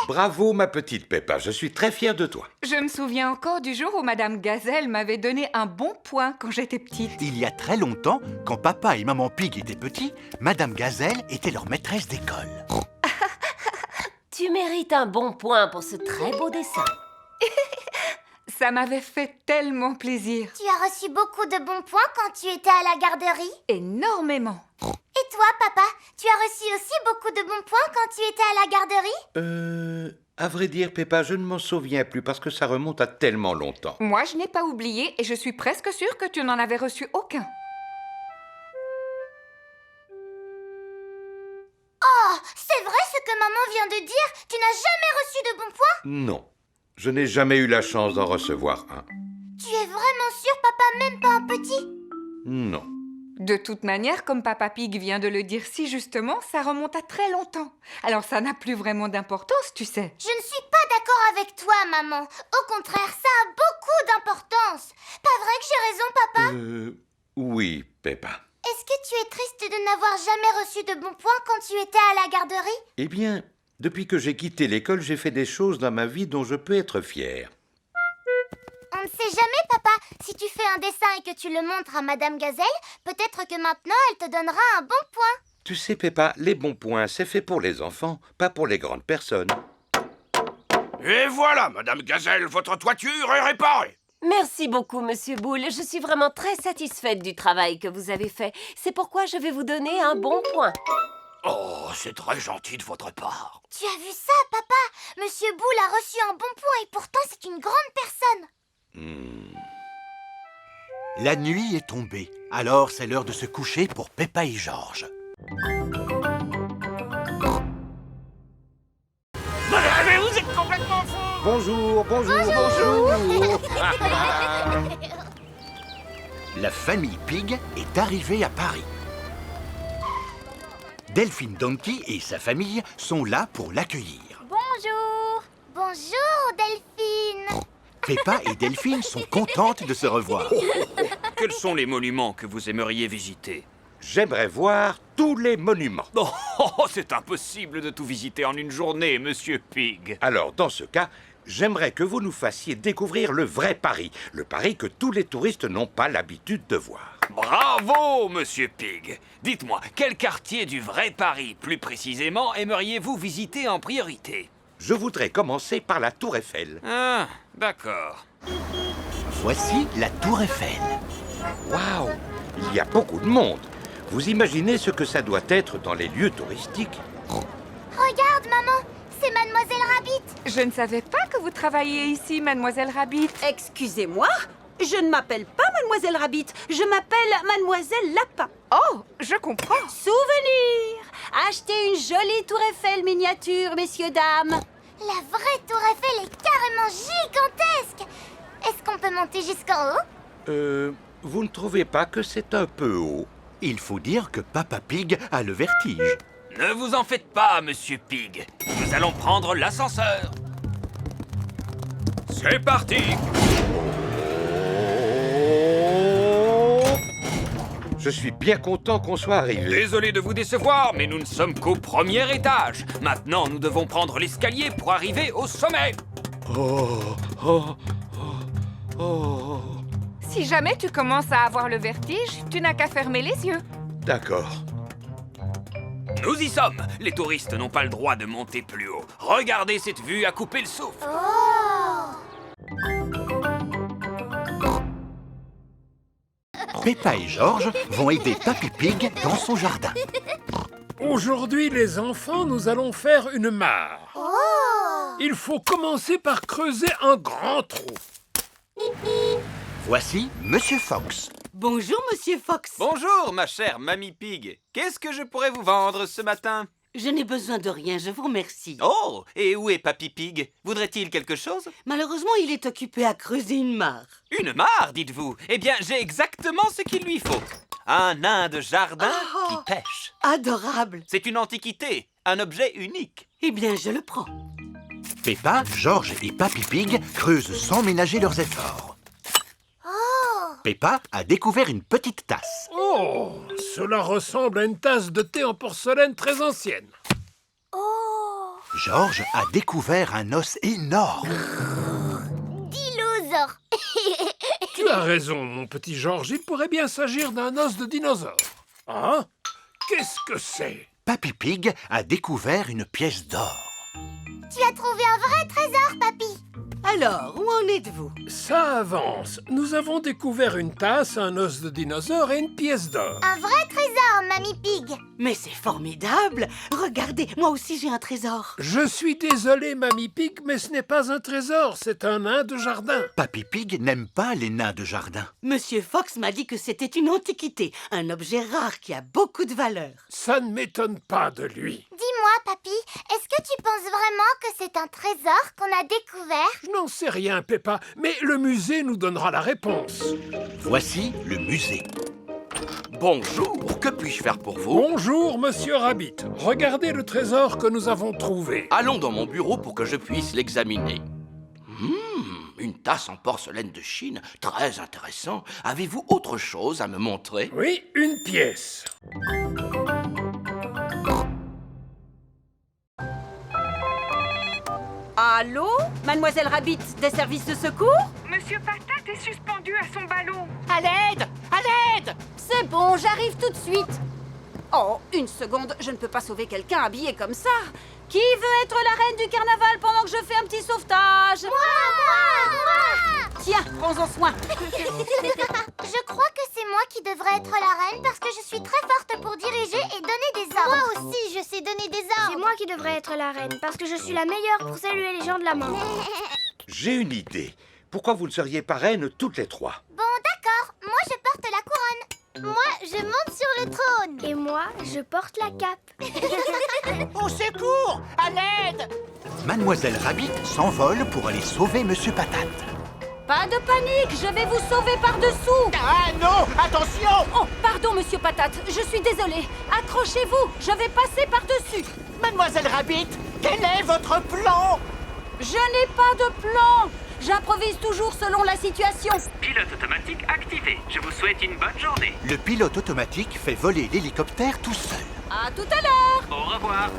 Bravo, ma petite Peppa, je suis très fier de toi. Je me souviens encore du jour où Madame Gazelle m'avait donné un bon point quand j'étais petite. Il y a très longtemps, quand papa et maman Pig étaient petits, Madame Gazelle était leur maîtresse d'école. Tu mérites un bon point pour ce très beau dessin. Ça m'avait fait tellement plaisir. Tu as reçu beaucoup de bons points quand tu étais à la garderie? Énormément. Et toi, papa, tu as reçu aussi beaucoup de bons points quand tu étais à la garderie? À vrai dire, Peppa, je ne m'en souviens plus parce que ça remonte à tellement longtemps. Moi, je n'ai pas oublié et je suis presque sûre que tu n'en avais reçu aucun. Oh, c'est vrai ce que maman vient de dire? Tu n'as jamais reçu de bons points? Non, je n'ai jamais eu la chance d'en recevoir un. Tu es vraiment sûr, papa, même pas un petit? Non. De toute manière, comme Papa Pig vient de le dire si justement, ça remonte à très longtemps. Alors ça n'a plus vraiment d'importance, tu sais. Je ne suis pas d'accord avec toi, maman. Au contraire, ça a beaucoup d'importance. Pas vrai que j'ai raison, papa? Oui, Peppa. Est-ce que tu es triste de n'avoir jamais reçu de bons points quand tu étais à la garderie? Eh bien, depuis que j'ai quitté l'école, j'ai fait des choses dans ma vie dont je peux être fier. On ne sait jamais, papa. Si tu fais un dessin et que tu le montres à Madame Gazelle, peut-être que maintenant elle te donnera un bon point. Tu sais, Peppa, les bons points, c'est fait pour les enfants, pas pour les grandes personnes. Et voilà, Madame Gazelle, votre toiture est réparée. Merci beaucoup, Monsieur Boule. Je suis vraiment très satisfaite du travail que vous avez fait. C'est pourquoi je vais vous donner un bon point. Oh, c'est très gentil de votre part. Tu as vu ça, papa? Monsieur Boule a reçu un bon point et pourtant c'est une grande personne. La nuit est tombée, alors c'est l'heure de se coucher pour Peppa et Georges. Mais vous êtes complètement fou. Bonjour, bonjour, bonjour. La famille Pig est arrivée à Paris. Delphine Donkey et sa famille sont là pour l'accueillir. Bonjour. Bonjour, Delphine. Peppa et Delphine sont contentes de se revoir. Quels sont les monuments que vous aimeriez visiter? J'aimerais voir tous les monuments. Oh, c'est impossible de tout visiter en une journée, Monsieur Pig. Alors, dans ce cas, j'aimerais que vous nous fassiez découvrir le vrai Paris. Le Paris que tous les touristes n'ont pas l'habitude de voir. Bravo, Monsieur Pig. Dites-moi, quel quartier du vrai Paris, plus précisément, aimeriez-vous visiter en priorité? Je voudrais commencer par la Tour Eiffel. Ah, d'accord. Voici la Tour Eiffel. Waouh! Il y a beaucoup de monde. Vous imaginez ce que ça doit être dans les lieux touristiques? Regarde, maman, c'est Mademoiselle Rabbit. Je ne savais pas que vous travailliez ici, Mademoiselle Rabbit. Excusez-moi, je ne m'appelle pas Mademoiselle Rabbit, je m'appelle Mademoiselle Lapin. Oh, je comprends. Souvenir! Achetez une jolie tour Eiffel miniature, messieurs, dames. La vraie Tour Eiffel est carrément gigantesque. Est-ce qu'on peut monter jusqu'en haut? Vous ne trouvez pas que c'est un peu haut? Il faut dire que Papa Pig a le vertige. Ne vous en faites pas, Monsieur Pig. Nous allons prendre l'ascenseur. C'est parti. Je suis bien content qu'on soit arrivé. Désolé de vous décevoir, mais nous ne sommes qu'au premier étage. Maintenant, nous devons prendre l'escalier pour arriver au sommet. Si jamais tu commences à avoir le vertige, tu n'as qu'à fermer les yeux. D'accord. Nous y sommes. Les touristes n'ont pas le droit de monter plus haut. Regardez cette vue à couper le souffle. Peppa et Georges vont aider Papy Pig dans son jardin. Aujourd'hui, les enfants, nous allons faire une mare. Il faut commencer par creuser un grand trou. Voici Monsieur Fox. Bonjour, Monsieur Fox. Bonjour, ma chère Mamie Pig. Qu'est-ce que je pourrais vous vendre ce matin? Je n'ai besoin de rien, je vous remercie. Oh, et où est Papy Pig? Voudrait-il quelque chose? Malheureusement, il est occupé à creuser une mare. Une mare, dites-vous? Eh bien, j'ai exactement ce qu'il lui faut. Un nain de jardin qui pêche. Adorable. C'est une antiquité, un objet unique. Eh bien, je le prends. Peppa, Georges et Papy Pig creusent sans ménager leurs efforts. Peppa a découvert une petite tasse. Oh, cela ressemble à une tasse de thé en porcelaine très ancienne. Georges a découvert un os énorme. Dinosaure. Tu as raison, mon petit Georges. Il pourrait bien s'agir d'un os de dinosaure. Hein? Qu'est-ce que c'est? Papy Pig a découvert une pièce d'or. Tu as trouvé un vrai trésor, papy. Alors, où en êtes-vous? Ça avance. Nous avons découvert une tasse, un os de dinosaure et une pièce d'or. Un vrai trésor, Mamie Pig. Mais c'est formidable! Regardez, moi aussi j'ai un trésor. Je suis désolé, Mamie Pig, mais ce n'est pas un trésor, c'est un nain de jardin. Papy Pig n'aime pas les nains de jardin. Monsieur Fox m'a dit que c'était une antiquité, un objet rare qui a beaucoup de valeur. Ça ne m'étonne pas de lui. Dis-moi, papy, est-ce que tu penses vraiment que c'est un trésor qu'on a découvert? Je n'en sais rien, Peppa, mais le musée nous donnera la réponse. Voici le musée. Bonjour, que puis-je faire pour vous? Bonjour, monsieur Rabbit. Regardez le trésor que nous avons trouvé. Allons dans mon bureau pour que je puisse l'examiner. Une tasse en porcelaine de Chine, très intéressant. Avez-vous autre chose à me montrer? Oui, une pièce. Allô? Mademoiselle Rabbit, des services de secours? Monsieur Patate est suspendu à son ballon. À l'aide! À l'aide! C'est bon, j'arrive tout de suite. Oh, une seconde, je ne peux pas sauver quelqu'un habillé comme ça. Qui veut être la reine du carnaval pendant que je fais un petit sauvetage? Moi! Tiens, prends-en soin. Je crois que c'est moi qui devrais être la reine parce que je suis très forte pour diriger et donner des ordres. Moi aussi, je sais donner des ordres. C'est moi qui devrais être la reine, parce que je suis la meilleure pour saluer les gens de la main. J'ai une idée. Pourquoi vous ne seriez pas reines toutes les trois? Bon, d'accord. Moi, je porte la couronne. Moi, je monte sur le trône. Et moi, je porte la cape. Au secours! À l'aide! Mademoiselle Rabbit s'envole pour aller sauver Monsieur Patate. Pas de panique, je vais vous sauver par-dessous. Ah non, attention! Oh, pardon, monsieur Patate, je suis désolée. Accrochez-vous, je vais passer par-dessus. Mademoiselle Rabbit, quel est votre plan? Je n'ai pas de plan. J'improvise toujours selon la situation. Pilote automatique activé. Je vous souhaite une bonne journée. Le pilote automatique fait voler l'hélicoptère tout seul. À tout à l'heure. Au revoir.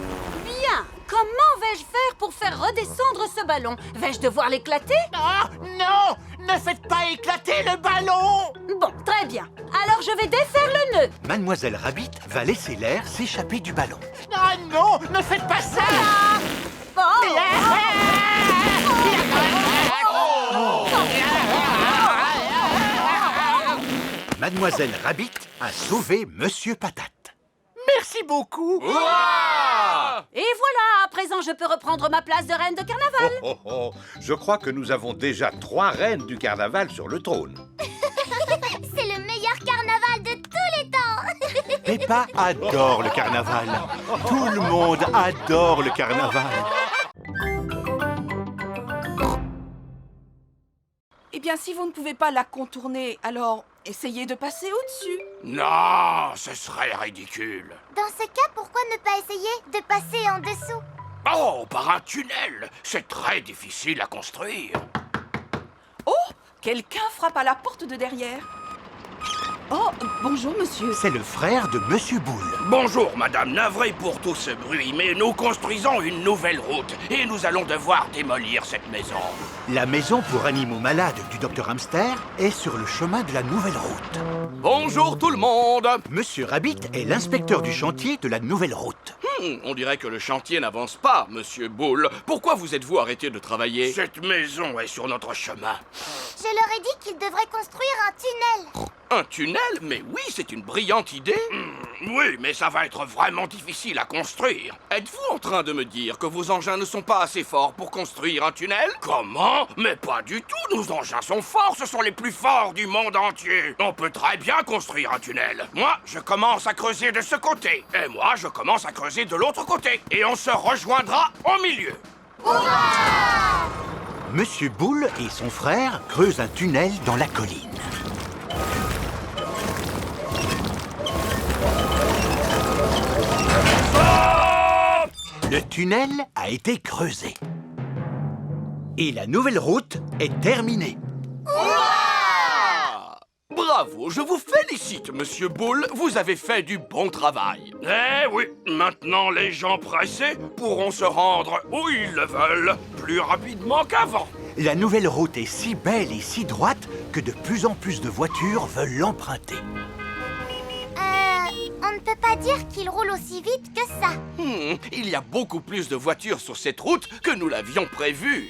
Bien. Comment vais-je faire pour faire redescendre ce ballon? Vais-je devoir l'éclater? Ah, non! Ne faites pas éclater le ballon! Bon, très bien. Alors je vais défaire le nœud. Mademoiselle Rabbit va laisser l'air s'échapper du ballon. Ah non! Ne faites pas ça! Mademoiselle Rabbit a sauvé Monsieur Patate. Merci beaucoup! Et voilà, à présent je peux reprendre ma place de reine de carnaval. Oh, oh, oh. Je crois que nous avons déjà 3 reines du carnaval sur le trône. C'est le meilleur carnaval de tous les temps. Peppa adore le carnaval. Tout le monde adore le carnaval. Eh bien, si vous ne pouvez pas la contourner, alors essayez de passer au-dessus. Non, ce serait ridicule. Dans ce cas, pourquoi ne pas essayer de passer en dessous? Oh, par un tunnel. C'est très difficile à construire. Oh, quelqu'un frappe à la porte de derrière. Oh, bonjour, monsieur. C'est le frère de Monsieur Boule. Bonjour, madame. Navré pour tout ce bruit, mais nous construisons une nouvelle route et nous allons devoir démolir cette maison. La maison pour animaux malades du Dr Hamster est sur le chemin de la nouvelle route. Bonjour tout le monde. Monsieur Rabbit est l'inspecteur du chantier de la nouvelle route. On dirait que le chantier n'avance pas, monsieur Boule. Pourquoi vous êtes-vous arrêté de travailler? Cette maison est sur notre chemin. Je leur ai dit qu'ils devraient construire un tunnel. Un tunnel? Mais oui, c'est une brillante idée. Oui, mais ça va être vraiment difficile à construire. Êtes-vous en train de me dire que vos engins ne sont pas assez forts pour construire un tunnel? Comment? Mais pas du tout, nos engins sont forts, ce sont les plus forts du monde entier. On peut très bien construire un tunnel. Moi, je commence à creuser de ce côté. Et moi, je commence à creuser de l'autre côté. Et on se rejoindra au milieu. Monsieur Boule et son frère creusent un tunnel dans la colline. Le tunnel a été creusé. Et la nouvelle route est terminée. Bravo, je vous félicite, Monsieur Boule. Vous avez fait du bon travail. Eh oui, maintenant les gens pressés pourront se rendre où ils le veulent, plus rapidement qu'avant. La nouvelle route est si belle et si droite que de plus en plus de voitures veulent l'emprunter. On ne peut pas dire qu'il roule aussi vite que ça. Il y a beaucoup plus de voitures sur cette route que nous l'avions prévu.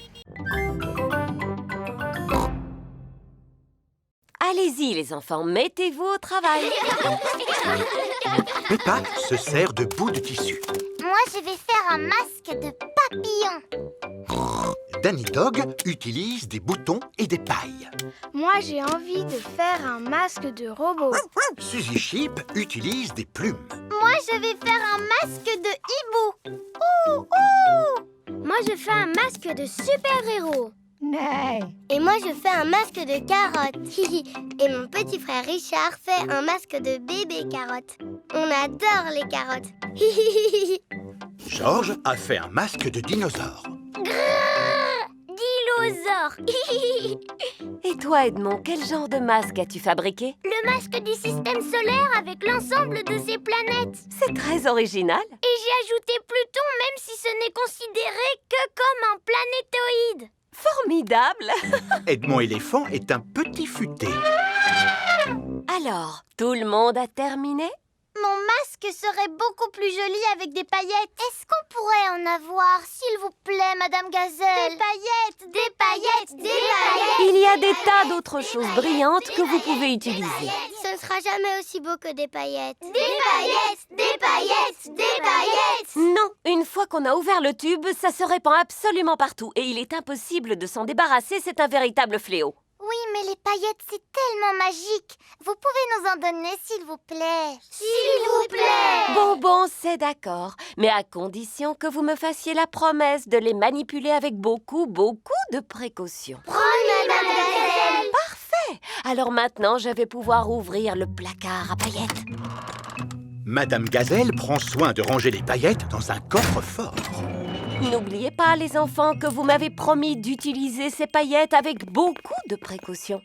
Allez-y, les enfants, mettez-vous au travail. Peppa se sert de bouts de tissu. Moi, je vais faire un masque de papillon. Danny Dog utilise des boutons et des pailles. Moi, j'ai envie de faire un masque de robot. Suzy Sheep utilise des plumes. Moi, je vais faire un masque de hibou. Ouh, ouh. Moi, je fais un masque de super-héros. Et moi, je fais un masque de carotte. Et mon petit frère Richard fait un masque de bébé carotte. On adore les carottes. George a fait un masque de dinosaure. Dinosaure. Et toi, Edmond, quel genre de masque as-tu fabriqué? Le masque du système solaire avec l'ensemble de ses planètes. C'est très original. Et j'ai ajouté Pluton, même si ce n'est considéré que comme un planétoïde. Formidable. Edmond éléphant est un petit futé. Alors, tout le monde a terminé? Mon masque serait beaucoup plus joli avec des paillettes. Est-ce qu'on pourrait en avoir, s'il vous plaît, Madame Gazelle? Des paillettes, des paillettes, des paillettes. Il y a des tas d'autres choses brillantes que vous pouvez utiliser. Ce ne sera jamais aussi beau que des paillettes. Des paillettes, des paillettes, des paillettes. Non, une fois qu'on a ouvert le tube, ça se répand absolument partout et il est impossible de s'en débarrasser, c'est un véritable fléau. Oui, mais les paillettes, c'est tellement magique. Vous pouvez nous en donner, s'il vous plaît. S'il vous plaît. Bon, c'est d'accord. Mais à condition que vous me fassiez la promesse de les manipuler avec beaucoup de précautions. Promis, Madame Gazelle. Parfait. Alors maintenant, je vais pouvoir ouvrir le placard à paillettes. Madame Gazelle prend soin de ranger les paillettes dans un coffre-fort. N'oubliez pas, les enfants, que vous m'avez promis d'utiliser ces paillettes avec beaucoup de précautions.